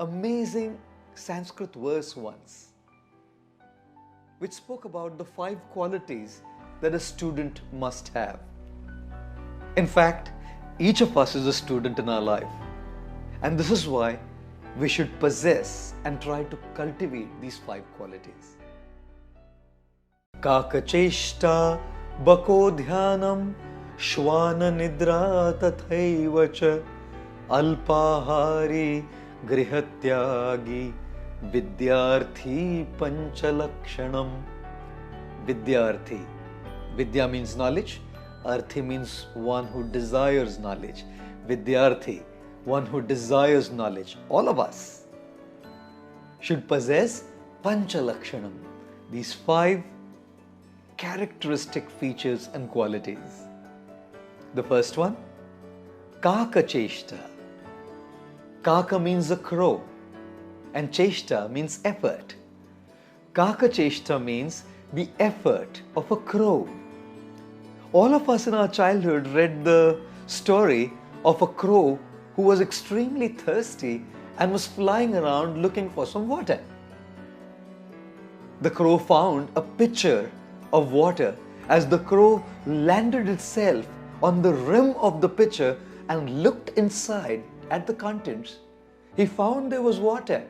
amazing Sanskrit verse once which spoke about the 5 qualities that a student must have. In fact, each of us is a student in our life, and this is why we should possess and try to cultivate these 5 qualities. Kakacheshta bako dhyanam shwana nidra tathaiva cha alpahari grihatyagi vidyarthi panchalakshanam. Vidyarthi. Vidya means knowledge. Arthi means one who desires knowledge. Vidyarthi, one who desires knowledge. All of us should possess panchalakshanam. These 5 characteristic features and qualities. The first one, Kaka Cheshta. Kaka means a crow and Cheshta means effort. Kaka Cheshta means the effort of a crow. All of us in our childhood read the story of a crow who was extremely thirsty and was flying around looking for some water. The crow found a pitcher of water. As the crow landed itself on the rim of the pitcher and looked inside at the contents, he found there was water.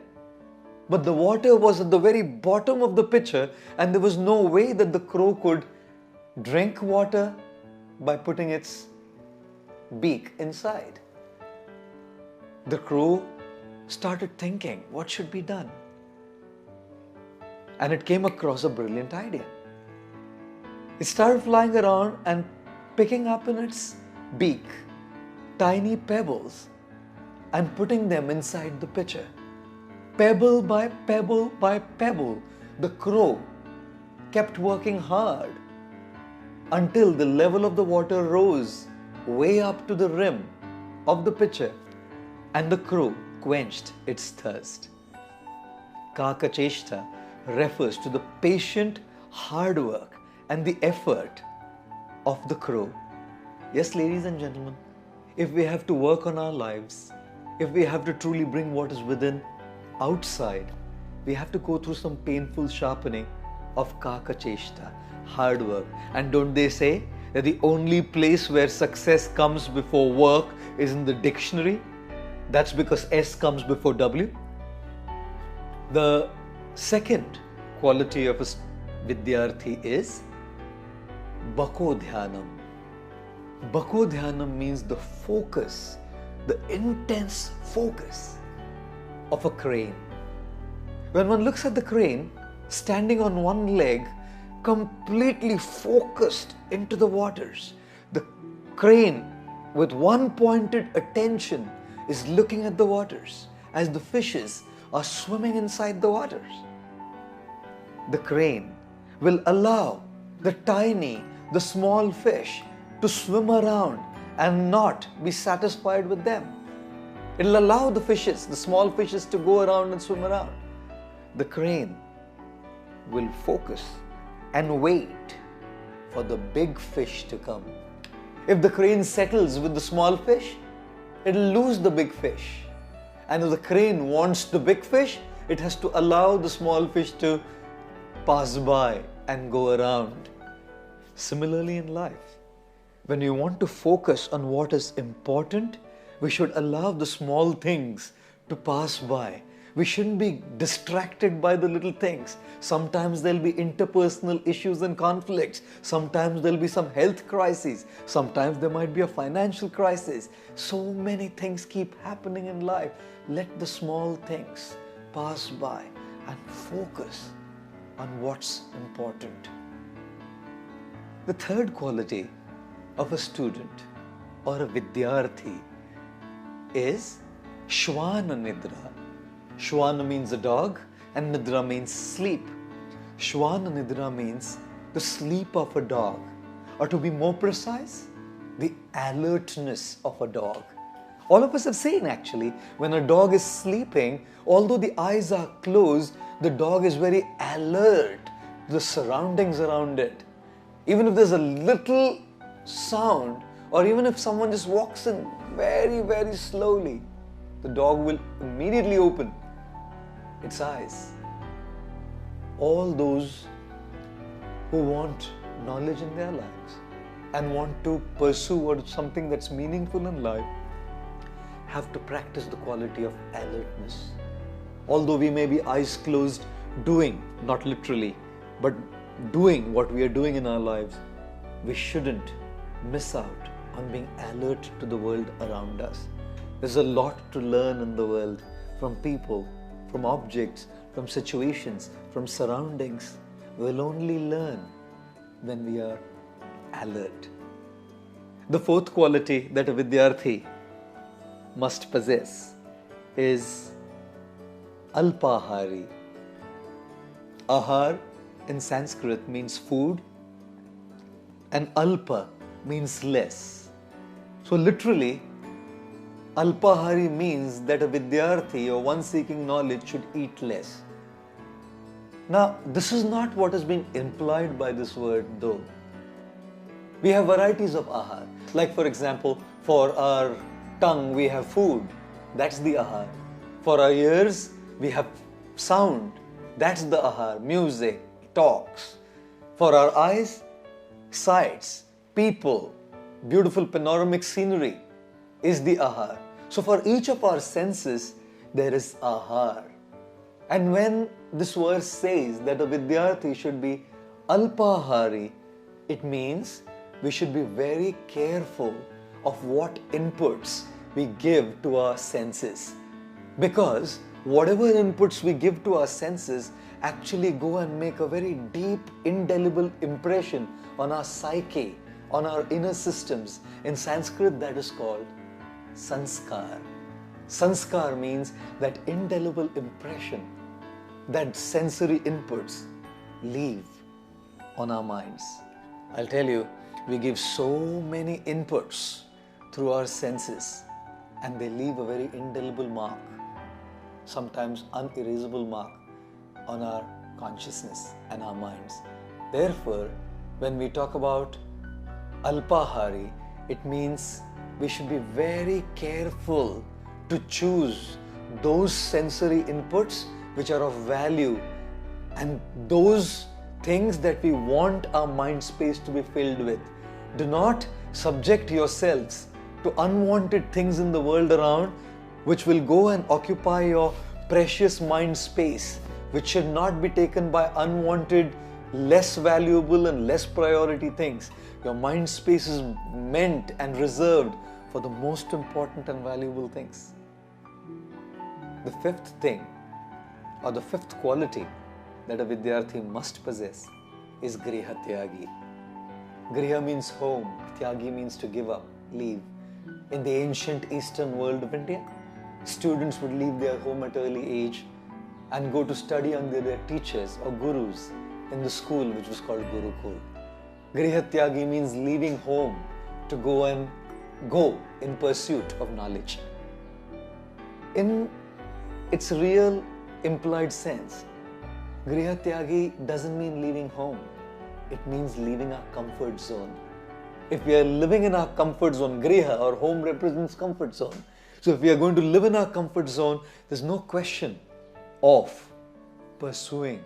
But the water was at the very bottom of the pitcher, and there was no way that the crow could drink water by putting its beak inside. The crow started thinking, what should be done? And it came across a brilliant idea. It started flying around and picking up in its beak tiny pebbles and putting them inside the pitcher. Pebble by pebble by pebble, the crow kept working hard until the level of the water rose way up to the rim of the pitcher and the crow quenched its thirst. Kaka Cheshta refers to the patient hard work and the effort of the crow. Yes, ladies and gentlemen, if we have to work on our lives, if we have to truly bring what is within outside, we have to go through some painful sharpening of Kaka Cheshta, hard work. And don't they say that the only place where success comes before work is in the dictionary? That's because S comes before W. The second quality of a Vidyarthi is Bako Dhyanam. Bako Dhyanam means the focus, the intense focus of a crane. When one looks at the crane standing on one leg, completely focused into the waters, the crane with one pointed attention is looking at the waters as the fishes are swimming inside the waters. The crane will allow the small fish to swim around and not be satisfied with them. It will allow the small fishes to go around and swim around. The crane will focus and wait for the big fish to come. If the crane settles with the small fish, it will lose the big fish. And if the crane wants the big fish, it has to allow the small fish to pass by and go around. Similarly in life, when we want to focus on what is important, we should allow the small things to pass by. We shouldn't be distracted by the little things. Sometimes there'll be interpersonal issues and conflicts. Sometimes there'll be some health crises. Sometimes there might be a financial crisis. So many things keep happening in life. Let the small things pass by and focus on what's important. The third quality of a student or a Vidyarthi is Shwana Nidra. Shwana means a dog and Nidra means sleep. Shwana Nidra means the sleep of a dog, or to be more precise, the alertness of a dog. All of us have seen actually, when a dog is sleeping, although the eyes are closed, the dog is very alert to the surroundings around it. Even if there's a little sound, or even if someone just walks in very, very slowly, the dog will immediately open its eyes. All those who want knowledge in their lives and want to pursue something that's meaningful in life have to practice the quality of alertness. Although we may be eyes closed doing, not literally, but doing what we are doing in our lives, we shouldn't miss out on being alert to the world around us. There's a lot to learn in the world, from people, from objects, from situations, from surroundings. We'll only learn when we are alert. The fourth quality that a Vidyarthi must possess is Alpahari. Ahar in Sanskrit means food, and Alpa means less. So literally, Alpahari means that a Vidyarthi or one seeking knowledge should eat less. Now, this is not what has been implied by this word though. We have varieties of ahar. Like for example, for our tongue we have food, that's the ahar. For our ears we have sound, that's the ahar, music, talks. For our eyes, sights, people, beautiful panoramic scenery is the ahar. So for each of our senses there is ahar. And when this verse says that a Vidyarthi should be Alpahari, it means we should be very careful of what inputs we give to our senses. Because whatever inputs we give to our senses actually go and make a very deep, indelible impression on our psyche, on our inner systems. In Sanskrit that is called sanskar. Sanskar means that indelible impression that sensory inputs leave on our minds. I'll tell you, we give so many inputs through our senses and they leave a very indelible mark, sometimes unerasable mark on our consciousness and our minds. Therefore, when we talk about Alpahari, it means we should be very careful to choose those sensory inputs which are of value and those things that we want our mind space to be filled with. Do not subject yourselves to unwanted things in the world around which will go and occupy your precious mind space, which should not be taken by unwanted, less valuable and less priority things. Your mind space is meant and reserved for the most important and valuable things. The fifth thing, or the fifth quality that a Vidyarthi must possess is Griha Tyagi. Griha means home, Tyagi means to give up, leave. In the ancient eastern world of India, students would leave their home at early age and go to study under their teachers or gurus in the school which was called Gurukul. Griha Tyagi means leaving home to go in pursuit of knowledge. In its real implied sense, Griha Tyagi doesn't mean leaving home. It means leaving our comfort zone. If we are living in our comfort zone, Griha or home represents comfort zone. So if we are going to live in our comfort zone, there's no question of pursuing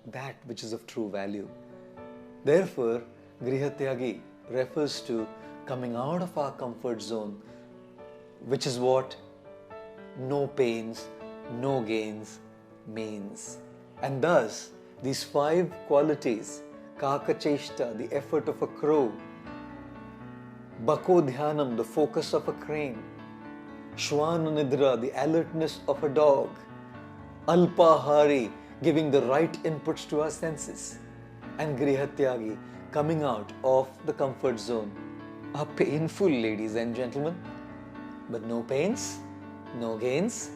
that which is of true value. Therefore, Griha Tyagi refers to coming out of our comfort zone, which is what no pains, no gains means. And thus, these five qualities, Kakacheshta, the effort of a crow, Bako Dhyanam, the focus of a crane, Shwana Nidra, the alertness of a dog, Alpahari, giving the right inputs to our senses, and Griha Tyagi, coming out of the comfort zone, are painful, ladies and gentlemen. But no pains, no gains,